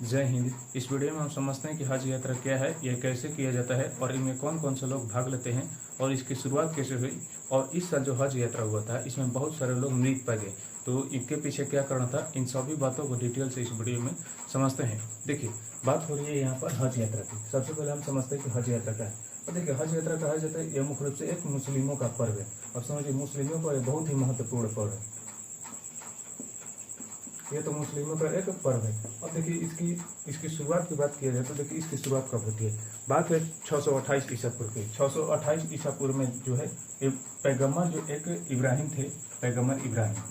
जय हिंद। इस वीडियो में हम समझते हैं कि हज यात्रा क्या है, यह कैसे किया जाता है और इनमें कौन कौन से लोग भाग लेते हैं और इसकी शुरुआत कैसे हुई। और इस साल जो हज यात्रा हुआ था इसमें बहुत सारे लोग मृत पाए गए, तो इनके पीछे क्या कारण था, इन सभी बातों को डिटेल से इस वीडियो में समझते हैं। देखिए, बात हो रही है यहाँ पर हज यात्रा की। सबसे पहले हम समझते हैं कि हज यात्रा क्या है। और देखिए, हज यात्रा कहा जाता है यह मुख्य रूप से एक मुस्लिमों का पर्व है। अब समझिए, मुस्लिमों का बहुत ही महत्वपूर्ण पर्व है। ये तो मुस्लिमों का एक पर्व है। अब देखिए, इसकी शुरुआत की बात किया जाए तो देखिए इसकी शुरुआत कब होती है। बात है 628 ईसा पूर्व की। 628 ईसा पूर्व में जो है पैगम्बर जो एक इब्राहिम थे, पैगम्बर इब्राहिम,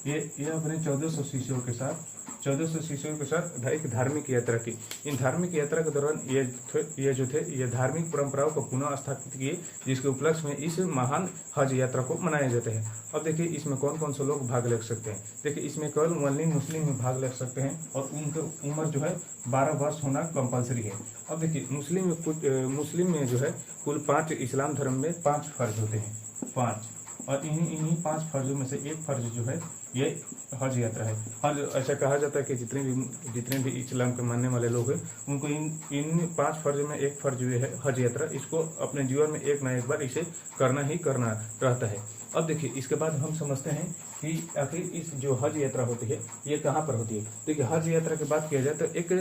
ये अपने 1400 शिष्यों के साथ एक धार्मिक यात्रा की। इन धार्मिक यात्रा के दौरान ये धार्मिक परंपराओं को पुनः स्थापित किए, जिसके उपलक्ष्य में इस महान हज यात्रा को मनाया जाता है। अब देखिए, इसमें कौन कौन से लोग भाग ले सकते हैं। देखिए, इसमें केवल मुस्लिम ही भाग ले सकते हैं और उनकी उम्र जो है 12 वर्ष होना कंपलसरी है। अब देखिए, मुस्लिम में जो है कुल 5, इस्लाम धर्म में 5 फर्ज होते हैं, 5। और इन्हीं 5 फर्जों में से एक फर्ज जो है ये हज यात्रा है। हज, ऐसा कहा जाता है कि जितने भी इस्लाम के मानने वाले लोग हैं उनको इन 5 फर्ज में एक फर्ज जो है हज यात्रा, इसको अपने जीवन में एक ना एक बार इसे करना ही करना रहता है। अब देखिए, इसके बाद हम समझते हैं कि आखिर इस जो हज यात्रा होती है ये कहाँ पर होती है। देखिए, हज यात्रा की बात किया जाए तो एक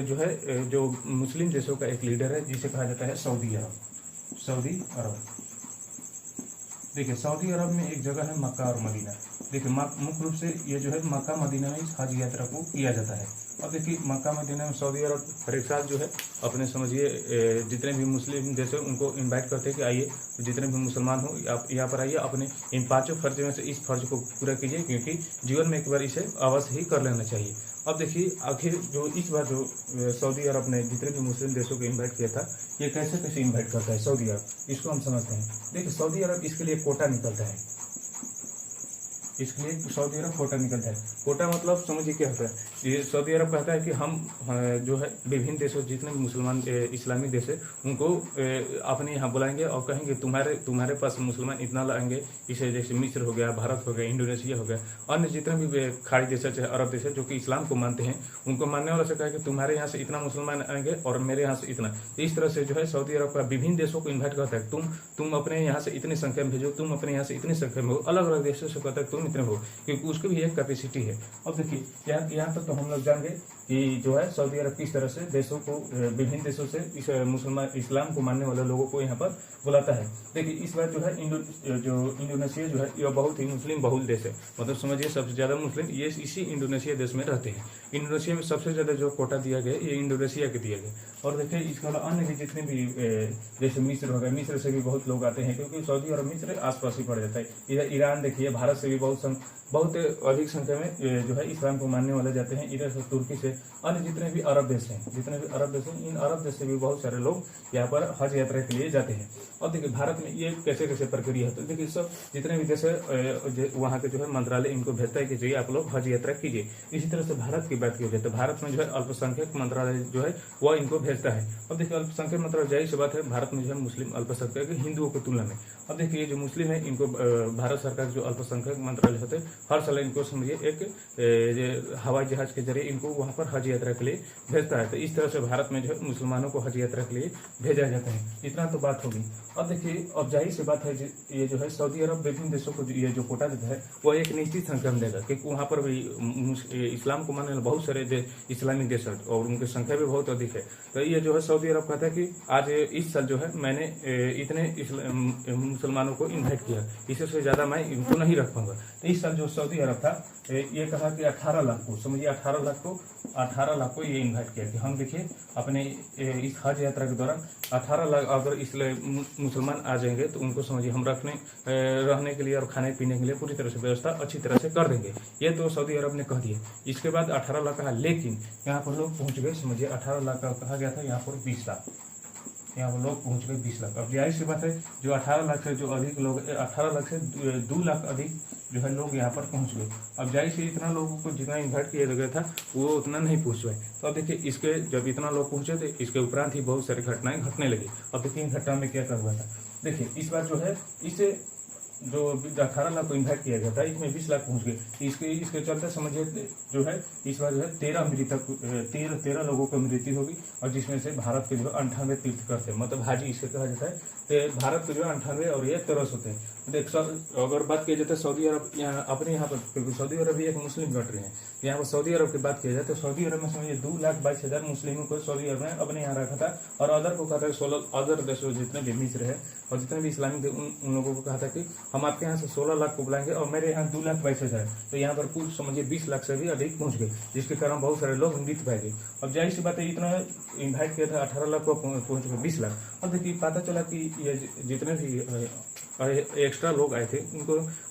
जो है जो मुस्लिम देशों का एक लीडर है जिसे कहा जाता है सऊदी अरब। देखिए, सऊदी अरब में एक जगह है मक्का और मदीना। देखिए, मुख्य रूप से ये जो है मक्का मदीना में इस हज यात्रा को किया जाता है। अब देखिए, मक्का मदीना में सऊदी अरब हर एक साल जो है अपने समझिए जितने भी मुस्लिम देश है उनको इनवाइट करते हैं कि आइए, जितने भी मुसलमान हो आप यहाँ पर आइए, अपने इन 5 फर्ज में से इस फर्ज को पूरा कीजिए, क्योंकि जीवन में एक बार इसे अवश्य ही कर लेना चाहिए। अब देखिए, आखिर जो इस बार जो सऊदी अरब ने जितने भी मुस्लिम देशों को इन्वाइट किया था, ये कैसे इन्वाइट करता है सऊदी अरब, इसको हम समझते हैं। देखिए, सऊदी अरब इसके लिए कोटा निकलता है। इसके लिए सऊदी अरब कोटा निकलता है। कोटा मतलब समझिए क्या होता है। ये सऊदी अरब कहता है कि हम जो है विभिन्न देशों जितने भी मुसलमान इस्लामी देश है उनको अपने यहाँ बुलाएंगे और कहेंगे तुम्हारे पास मुसलमान इतना लाएंगे, इसे जैसे मिस्र हो गया, भारत हो गया, इंडोनेशिया हो गया, अन्य जितने भी खाड़ी देश है, चाहे अरब देश है, जो कि इस्लाम को मानते हैं, उनको मानने वाला से कहा कि तुम्हारे यहाँ से इतना मुसलमान आएंगे और मेरे यहाँ से इतना। इस तरह से जो है सऊदी अरब का विभिन्न देशों को इन्वाइट करता है, तुम अपने यहाँ से इतनी संख्या में भेजो, तुम अपने यहाँ से इतनी संख्या में हो। अलग अलग देशों से कहता है तुम इतने हो, क्योंकि उसकी भी एक कैपेसिटी है। अब देखिए, यहाँ तक तो हम लोग जान गए कि जो है सऊदी अरब किस तरह से देशों को, विभिन्न देशों से इस मुसलमान इस्लाम को मानने वाले लोगों को यहाँ पर बुलाता है। देखिए, इस बार जो है इंडोनेशिया जो है यह बहुत ही मुस्लिम बहुल देश है। मतलब समझिए, सबसे ज्यादा मुस्लिम ये इसी इंडोनेशिया देश में रहते हैं। इंडोनेशिया में सबसे ज्यादा जो कोटा दिया गया ये इंडोनेशिया के दिया गया। और देखिए, इसके अलावा अन्य भी जितने भी जैसे मिस्र हो गया, मिस्र से भी बहुत लोग आते हैं, क्योंकि सऊदी अरब मिस्र आसपास ही पड़ जाता है। इधर ईरान देखिए, भारत से भी बहुत अधिक संख्या में जो है इस्लाम को मानने वाले जाते हैं। इधर से तुर्की से अन्य जितने भी अरब देश हैं, इन अरब देश से भी बहुत सारे लोग यहाँ पर हज यात्रा के लिए जाते हैं। और देखिए, भारत में ये कैसे प्रक्रिया है। तो देखिए, सब जितने भी देश है वहाँ के जो है मंत्रालय इनको भेजता है कि जाइए आप लोग हज यात्रा कीजिए। इसी तरह से भारत की बात की जाए तो भारत में जो है अल्पसंख्यक मंत्रालय जो है वह इनको भेजता है। अब देखिए, अल्पसंख्यक मंत्रालय जाहिर सी बात है, भारत में जो है मुस्लिम अल्पसंख्यक हिंदुओं की तुलना में। अब देखिए, जो मुस्लिम है इनको भारत सरकार जो अल्पसंख्यक मंत्रालय होते हैं हर साल इनको समझिए एक हवाई जहाज के जरिए इनको वहां पर हज यात्रा के लिए भेजता है। तो इस तरह से भारत में जो है मुसलमानों को हज यात्रा के लिए भेजा जाता है। इतना तो बात होगी। अब देखिए, अब जाहिर सी बात है, ये जो है सऊदी अरब विभिन्न देशों को ये जो कोटा देता है वो एक निश्चित संख्या में देगा, क्योंकि वहां पर भी इस्लाम को मानने वाले बहुत सारे इस्लामिक देश है और उनकी संख्या भी बहुत अधिक है। तो ये जो है सऊदी अरब कहता है कि आज इस साल जो है मैंने इतने मुसलमानों को इन्वाइट किया, इससे ज्यादा मैं इनको नहीं रख पाऊंगा। तो इस साल जो सऊदी अरब था ये कहा कि 18 लाख को, समझिए 18 लाख को ये इन्वाइट किया कि हम देखिए अपने इस हज यात्रा के दौरान 18 लाख अगर इसलिए मुसलमान आ जाएंगे तो उनको समझिए हम रहने के लिए और खाने पीने के लिए पूरी तरह से व्यवस्था अच्छी तरह से कर देंगे। ये तो सऊदी अरब ने कह दिया। इसके बाद 18 लाख कहा, लेकिन यहाँ पर लोग पहुंच गए, समझिए 18 लाख का कहा गया था, यहाँ पर 20 लाख, यहाँ पर लोग पहुंच गए 20 लाख। अब जाहिर सी बात है, जो 18 लाख से जो अधिक लोग 18 लाख से 2 लाख अधिक जो है लोग यहाँ पर पहुंच गए। अब जाहिर से इतना लोगों को जितना इन्वाइट किया गया था वो उतना नहीं पहुंच पाए। तो अब देखिए, इसके जब इतना लोग पहुंचे थे इसके उपरांत ही बहुत सारी घटनाएं घटने लगी। अब देखिए, इन घटना में क्या हुआ था। देखिए, इस बार जो है जो 18 लाख को इन्वाइट किया गया था, इसमें 20 लाख पहुंच गए। इसके चलते समझिए जो है इस बार जो है 13 मृतक 13 लोगों को मृत्यु होगी, और जिसमें से भारत के जो 98 तीर्थकर थे, मतलब हाजी इसे कहा जाता है। तो भारत के जो 98 और ये 1300 थे। अगर बात की जाए तो सऊदी अरब यहाँ अपने यहाँ पर, क्योंकि सऊदी अरब भी एक मुस्लिम कंट्री है, यहाँ पर सऊदी अरब की बात की जाए तो सऊदी अरब में समझिए 2,22,000 मुस्लिमों को सऊदी अरब में अपने यहाँ रखा था, और अदर को कहा था 16 अदर देशों जितने भी मिस्र है और जितने भी इस्लामिक थे उन लोगों को कहा था कि हम आपके यहाँ से 16 लाख को बुलाएंगे, और मेरे यहाँ 2,22,000। तो यहाँ पर कुल समझिए 20 लाख से भी अधिक पहुंच गए, जिसके कारण बहुत सारे लोग मृत पाए गए। अब जाहिर सी बात है, इतना इन्वाइट किया था 18 लाख को पहुंच गए 20 लाख। अब देखिए पता चला कि ये जितने भी एक्स्ट्रा लोग आए थे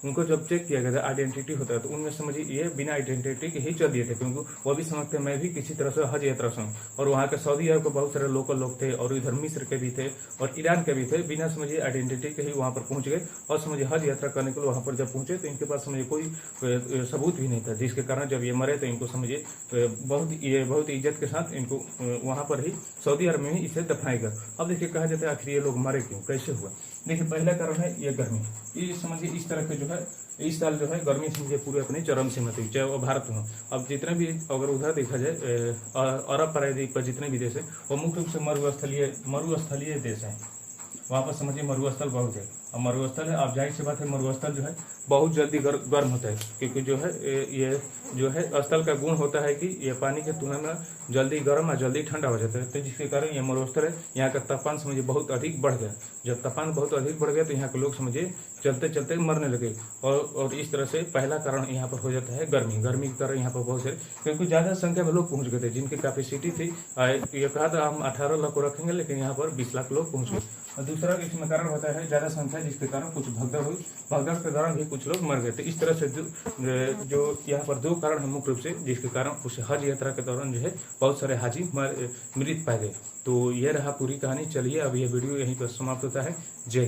उनको जब चेक किया गया था, आइडेंटिटी होता है, तो उनमें समझिए ये बिना आइडेंटिटी के ही चल दिए थे, क्योंकि वो भी समझते मैं भी किसी तरह से हज यात्रा से हूँ। और वहाँ के सऊदी अरब के बहुत सारे लोकल लोग थे, और इधर मिस्र के भी थे और ईरान के भी थे, बिना समझिए आइडेंटिटी के ही वहाँ पर पहुंच गए। और समझिए हज यात्रा करने के लिए वहाँ पर जब पहुंचे तो इनके पास समझिए कोई सबूत भी नहीं था, जिसके कारण जब ये मरे तो इनको समझिए बहुत इज्जत के साथ इनको वहाँ पर ही सऊदी अरब में ही इसे दफनाया गया। अब देखिए कहा जाता है आखिर ये लोग मरे क्यों, कैसे हुआ। देखिए पहला कारण है ये गर्मी। ये समझिए इस तरह के जो है इस साल जो है गर्मी समझिए पूरे अपने चरम सीमा थी, चाहे वो भारत में हो। अब जितने भी अगर उधर देखा जाए अरब प्रायद्वीप पर जितने भी देश है वो मुख्य रूप से मरुस्थलीय देश है। वहाँ पर समझिए मरुस्थल बहुत है, और मरुस्थल है, आप जाहिर सी बात है मरुस्थल जो है बहुत जल्दी गर्म होता है, क्योंकि जो है ये जो है स्थल का गुण होता है कि ये पानी के तुलना में जल्दी गर्म और जल्दी ठंडा हो जाता है। तो जिसके कारण ये मरुस्थल है, यहाँ का तापमान समझिए बहुत अधिक बढ़ गया। जब तापमान बहुत अधिक बढ़ गया तो यहाँ के लोग समझिए चलते चलते मरने लगे, और इस तरह से पहला कारण यहाँ पर हो जाता है गर्मी के कारण यहाँ पर बहुत सारे, क्योंकि ज्यादा संख्या में लोग पहुंच गए थे, जिनकी कैपेसिटी थी ये कहा था हम 18 लाख को रखेंगे, लेकिन यहाँ पर 20 लाख लोग पहुंच गए। और दूसरा इसमें कारण होता है ज्यादा संख्या, जिसके कारण कुछ भगदड़ हुई, भगदड़ के दौरान भी कुछ लोग मर गए थे। इस तरह से जो यहाँ पर 2 कारण है मुख्य रूप से, जिसके कारण उस हज यात्रा के दौरान जो है बहुत सारे हाजी मृत पाए गए। तो यह रहा पूरी कहानी। चलिए अब यह वीडियो यहीं पर समाप्त होता है। जय